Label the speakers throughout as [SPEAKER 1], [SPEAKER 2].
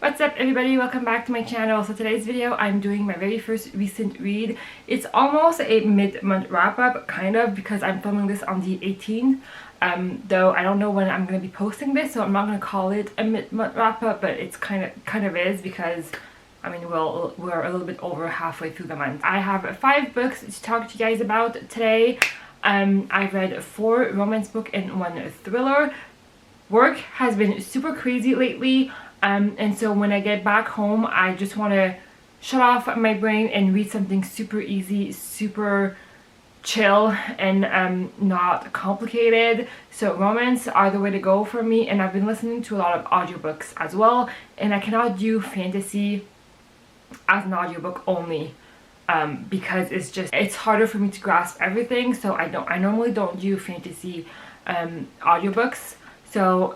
[SPEAKER 1] What's up everybody, welcome back to my channel. So today's video I'm doing my very first recent read. It's almost a mid-month wrap-up, kind of, because I'm filming this on the 18th. Though I don't know when I'm going to be posting this, so I'm not going to call it a mid-month wrap-up, but it's kind of is, because I mean we're a little bit over halfway through the month. I have 5 books to talk to you guys about today. I've read 4 romance books and 1 thriller. Work has been super crazy lately, and so when I get back home I just want to shut off my brain and read something super easy, super chill, and not complicated. So romance are the way to go for me, and I've been listening to a lot of audiobooks as well, and I cannot do fantasy as an audiobook only. Because it's harder for me to grasp everything, so I normally don't do fantasy audiobooks. So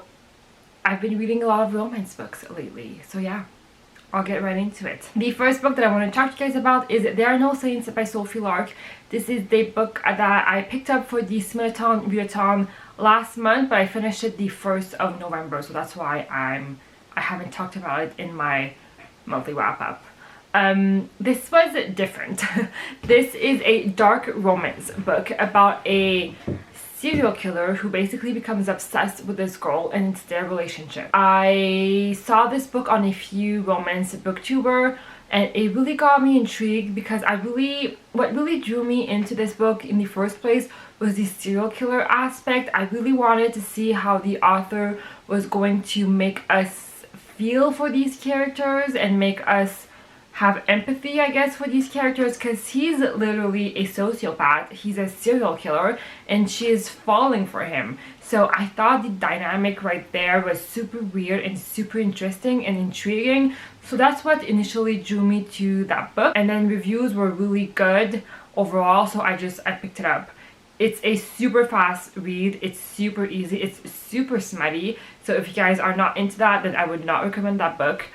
[SPEAKER 1] I've been reading a lot of romance books lately, so yeah, I'll get right into it. The first book that I want to talk to you guys about is There Are No Saints by Sophie Lark. This is the book that I picked up for the Smith-a-thon readathon last month, but I finished it the 1st of November, so that's why I haven't talked about it in my monthly wrap-up. This was different. This is a dark romance book about a serial killer who basically becomes obsessed with this girl, and it's their relationship. I saw this book on a few romance booktuber, and it really got me intrigued because what really drew me into this book in the first place was the serial killer aspect. I really wanted to see how the author was going to make us feel for these characters and make us have empathy, I guess, for these characters, because he's literally a sociopath. He's a serial killer and she is falling for him. So I thought the dynamic right there was super weird and super interesting and intriguing. So that's what initially drew me to that book, and then reviews were really good overall, so I picked it up. It's a super fast read, it's super easy, it's super smutty, so if you guys are not into that, then I would not recommend that book.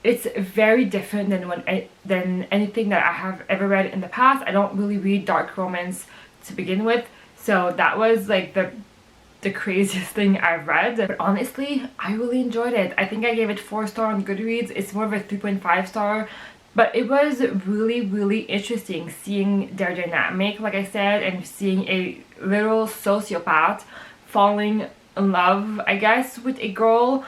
[SPEAKER 1] It's very different than anything that I have ever read in the past. I don't really read dark romance to begin with, so that was like the craziest thing I've read. But honestly, I really enjoyed it. I think I gave it 4 stars on Goodreads. It's more of a 3.5 star, but it was really interesting seeing their dynamic, like I said, and seeing a literal sociopath falling in love, I guess, with a girl.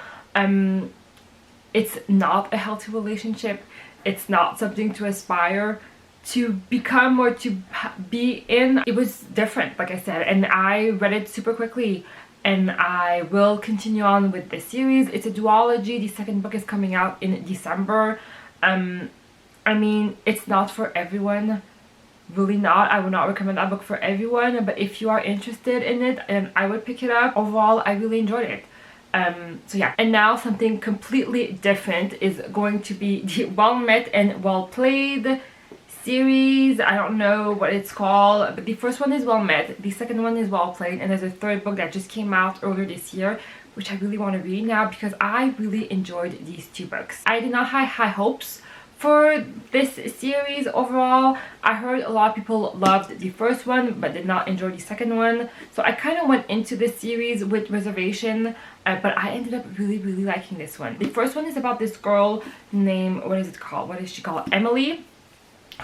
[SPEAKER 1] It's not a healthy relationship. It's not something to aspire to become or to be in. It was different, like I said, and I read it super quickly, and I will continue on with this series. It's a duology. The second book is coming out in December. I mean, it's not for everyone, really not. I would not recommend that book for everyone, but if you are interested in it, and I would pick it up. Overall, I really enjoyed it. So yeah, and now something completely different is going to be the Well Met and Well Played series. I don't know what it's called, but the first one is Well Met, the second one is Well Played, and there's a third book that just came out earlier this year, which I really want to read now because I really enjoyed these 2 books. I did not have high hopes for this series overall. I heard a lot of people loved the first one but did not enjoy the second one, so I kind of went into this series with reservation, but I ended up really liking this one. The first one is about this girl named, what is she called, Emily,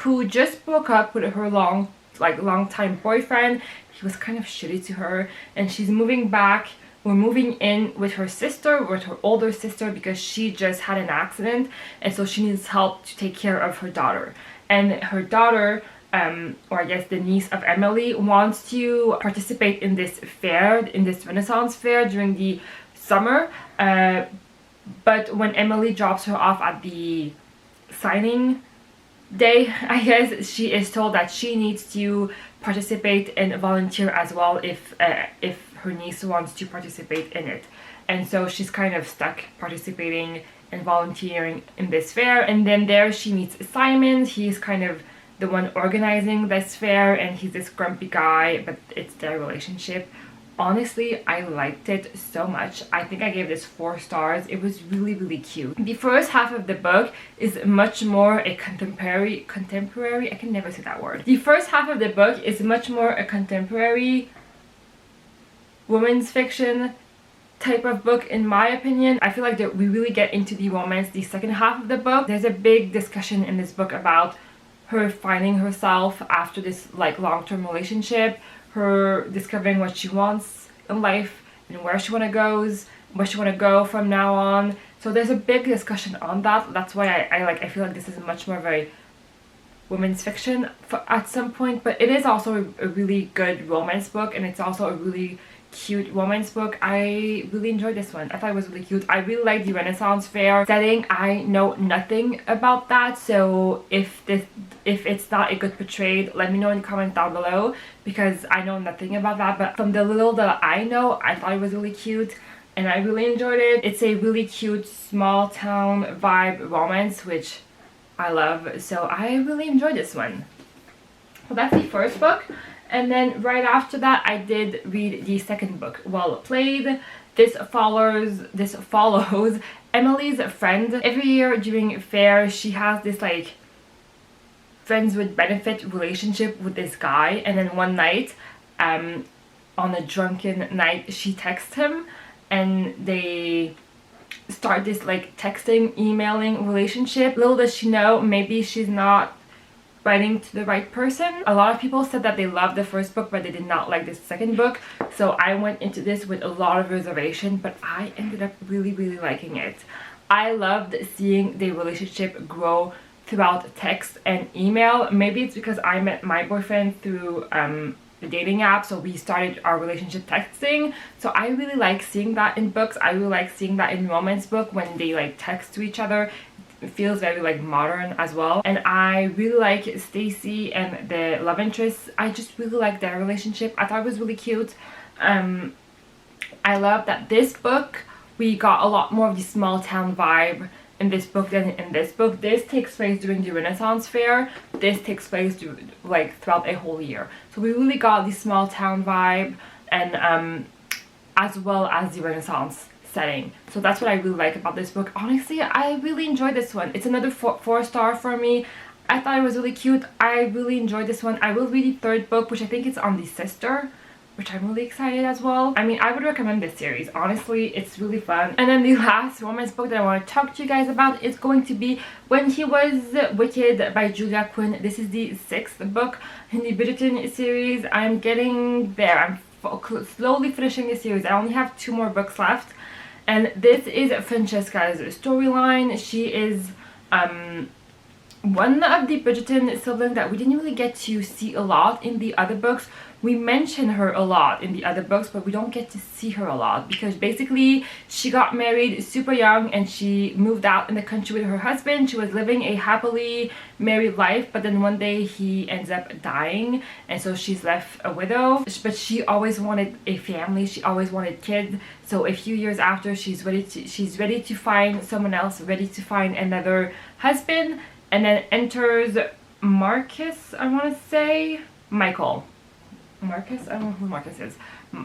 [SPEAKER 1] who just broke up with her long-time boyfriend. He was kind of shitty to her, and she's moving back. We're moving in with her sister, with her older sister, because she just had an accident, and so she needs help to take care of her daughter. And her daughter, or I guess the niece of Emily, wants to participate in this fair, in this Renaissance fair during the summer. But when Emily drops her off at the signing day, I guess, she is told that she needs to participate and volunteer as well if her niece wants to participate in it. And so she's kind of stuck participating and volunteering in this fair. And then there she meets Simon. He's kind of the one organizing this fair, and he's this grumpy guy, but it's their relationship. Honestly, I liked it so much. I think I gave this 4 stars. It was really cute. The first half of the book is much more a contemporary, I can never say that word. The first half of the book is much more a contemporary women's fiction type of book in my opinion. I feel like that we really get into the romance the second half of the book. There's a big discussion in this book about her finding herself after this like long-term relationship, her discovering what she wants in life and where she want to go from now on. So there's a big discussion on that. That's why I feel like this is much more of a women's fiction at some point, but it is also a really good romance book, and it's also a really cute romance book. I really enjoyed this one. I thought it was really cute. I really like the Renaissance fair setting. I know nothing about that, so if it's not a good portrayed, let me know in the comments down below, because I know nothing about that. But from the little that I know, I thought it was really cute and I really enjoyed it. It's a really cute small town vibe romance, which I love, so I really enjoyed this one. So that's the first book. And then right after that, I did read the second book, Well Played. This follows Emily's friend. Every year during fair, she has this like friends with benefit relationship with this guy, and then one night, on a drunken night, she texts him, and they start this like texting, emailing relationship. Little does she know, maybe she's not writing to the right person. A lot of people said that they loved the first book but they did not like the second book, so I went into this with a lot of reservation, but I ended up really liking it. I loved seeing the relationship grow throughout text and email. Maybe it's because I met my boyfriend through the dating app, so we started our relationship texting, so I really like seeing that in books. I really like seeing that in romance book when they like text to each other. It feels very like modern as well. And I really like Stacy and the love interest. I just really like their relationship. I thought it was really cute. I love that this book we got a lot more of the small town vibe in this book than in this book. This takes place during the Renaissance fair. This takes place like throughout a whole year. So we really got the small town vibe, and as well as the Renaissance setting. So that's what I really like about this book. Honestly, I really enjoyed this one. It's another 4-star for me. I thought it was really cute. I really enjoyed this one. I will read the third book, which I think is on the sister, which I'm really excited as well. I mean, I would recommend this series. Honestly, it's really fun. And then the last romance book that I want to talk to you guys about is going to be When He Was Wicked by Julia Quinn. This is the 6th book in the Bridgerton series. I'm getting there. I'm slowly finishing the series. I only have 2 more books left. And this is Francesca's storyline. She is one of the Bridgerton siblings that we didn't really get to see a lot in the other books. We mention her a lot in the other books, but we don't get to see her a lot because basically she got married super young and she moved out in the country with her husband. She was living a happily married life, but then one day he ends up dying, and so she's left a widow. But she always wanted a family. She always wanted kids. So a few years after, she's ready to find someone else, ready to find another husband, and then enters Marcus, I want to say Marcus, I don't know who Marcus is.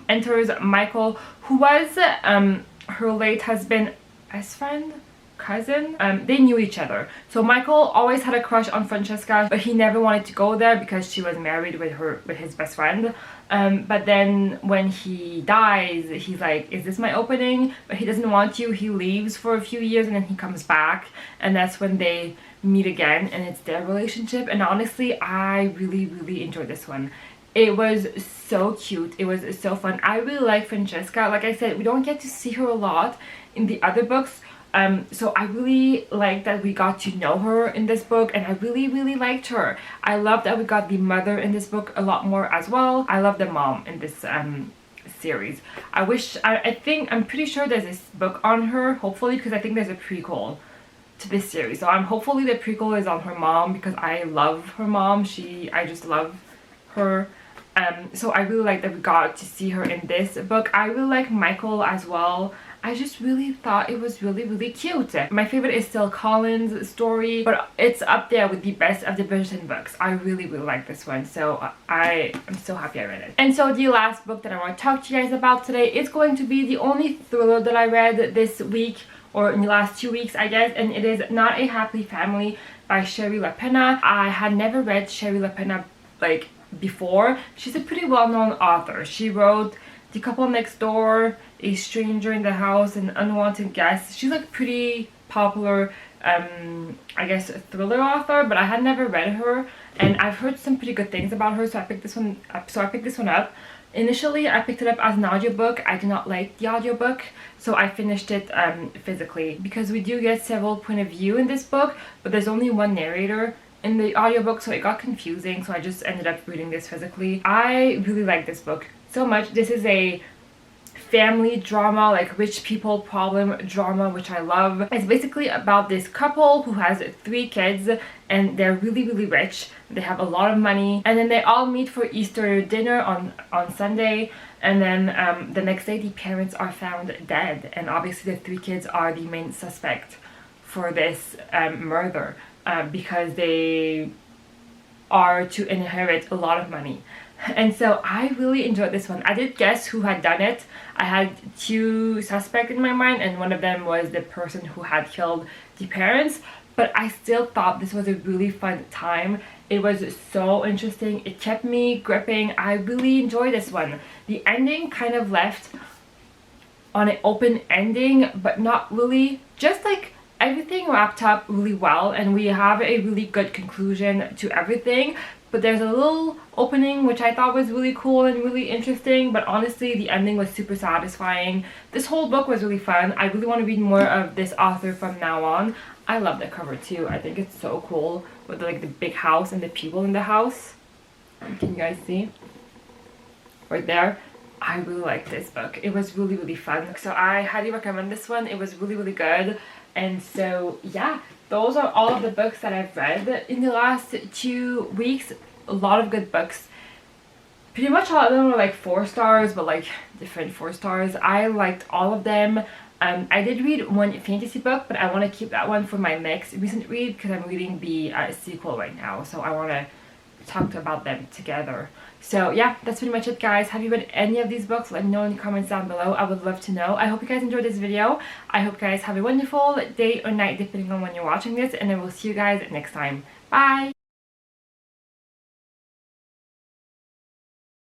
[SPEAKER 1] Enters Michael, who was her late husband's best friend, cousin. They knew each other. So Michael always had a crush on Francesca, but he never wanted to go there because she was married with his best friend. But then when he dies, he's like, is this my opening? But he doesn't want to. He leaves for a few years and then he comes back, and that's when they meet again, and it's their relationship. And honestly, I really enjoyed this one. It was so cute. It was so fun. I really like Francesca. Like I said, we don't get to see her a lot in the other books. So I really like that we got to know her in this book, and I really liked her. I love that we got the mother in this book a lot more as well. I love the mom in this series. I'm pretty sure there's this book on her, hopefully, because I think there's a prequel to this series. So hopefully the prequel is on her mom, because I love her mom. I just love her. So I really like that we got to see her in this book. I really like Michael as well. I just really thought it was really cute. My favorite is still Colin's story, but it's up there with the best of the Bridgerton books. I really like this one, so I am so happy I read it. And so the last book that I want to talk to you guys about today is going to be the only thriller that I read this week, or in the last 2 weeks, I guess, and it is Not a Happy Family by Shari Lapena. I had never read Shari Lapena like before. She's a pretty well-known author. She wrote The Couple Next Door, A Stranger in the House, and Unwanted Guest. She's like pretty popular, I guess, thriller author, but I had never read her, and I've heard some pretty good things about her, so I picked this one up. Initially, I picked it up as an audiobook. I did not like the audiobook, so I finished it physically, because we do get several point of view in this book, but there's only one narrator in the audiobook, so it got confusing, so I just ended up reading this physically. I really like this book so much. This is a family drama, like rich people problem drama, which I love. It's basically about this couple who has 3 kids, and they're really rich. They have a lot of money, and then they all meet for Easter dinner on Sunday, and then the next day the parents are found dead, and obviously the 3 kids are the main suspect for this murder, because they are to inherit a lot of money. And so I really enjoyed this one. I did guess who had done it. I had 2 suspects in my mind, and one of them was the person who had killed the parents, but I still thought this was a really fun time. It was so interesting. It kept me gripping. I really enjoyed this one. The ending kind of left on an open ending, but not really. Just like everything wrapped up really well, and we have a really good conclusion to everything. But there's a little opening which I thought was really cool and really interesting, but honestly the ending was super satisfying. This whole book was really fun. I really want to read more of this author from now on. I love the cover too. I think it's so cool with like the big house and the people in the house. Can you guys see? Right there. I really liked this book. It was really fun. So I highly recommend this one. It was really good. And so yeah, those are all of the books that I've read in the last 2 weeks. A lot of good books. Pretty much all of them were like 4 stars, but like different 4 stars. I liked all of them. I did read one fantasy book, but I want to keep that one for my next recent read, because I'm reading the sequel right now, so I want to talk about them together. So yeah, that's pretty much it, guys. Have you read any of these books? Let me know in the comments down below. I would love to know. I hope you guys enjoyed this video. I hope you guys have a wonderful day or night depending on when you're watching this, and I will see you guys next time. Bye!